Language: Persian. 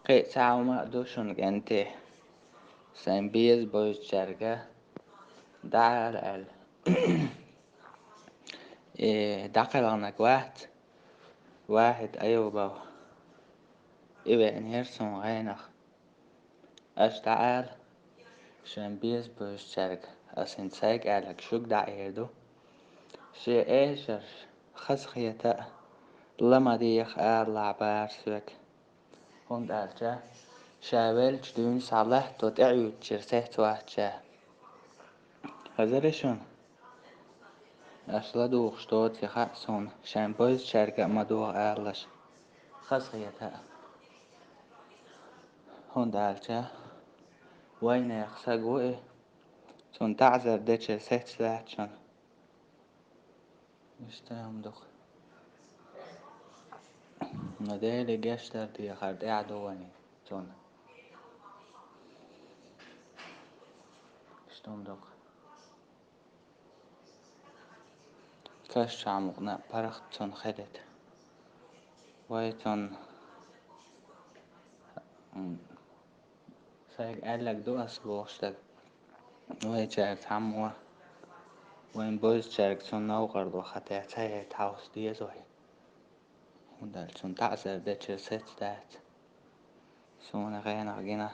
Kay sauma dushun gente sen biz boyuz çerge دعال قال دخل عنك واحد أيوة بابا إبقى نهرسون غينخ أشتعال عشان بيس بوشترك أسن سايق قالك شوك دعيدو شي إيشر خسخيتا لما ديخ لعبار سوك هون دالجا شاولش دون صالح توتعيو تشرسيت واحد هزارشون أصلا دوخ شتوت يخصون شان بوز شركة ما دوخ آلش خسخيتا هون دالجا وين يخسقو سون تعذر ديتش سيت ساعتشان اشتهم دوخ ندالي جاشتر دي خرد قعدواني سون اشتهم دوخ كاش عمقنا برخت سون خدت ويتون سايق قالك دو أسبوعشتك ويتشارك عموا وين بوز شارك سون نوغرد وخطيع تايت هاوس دي زوي ودال سون تعذر ديتش سيت دات سون غينا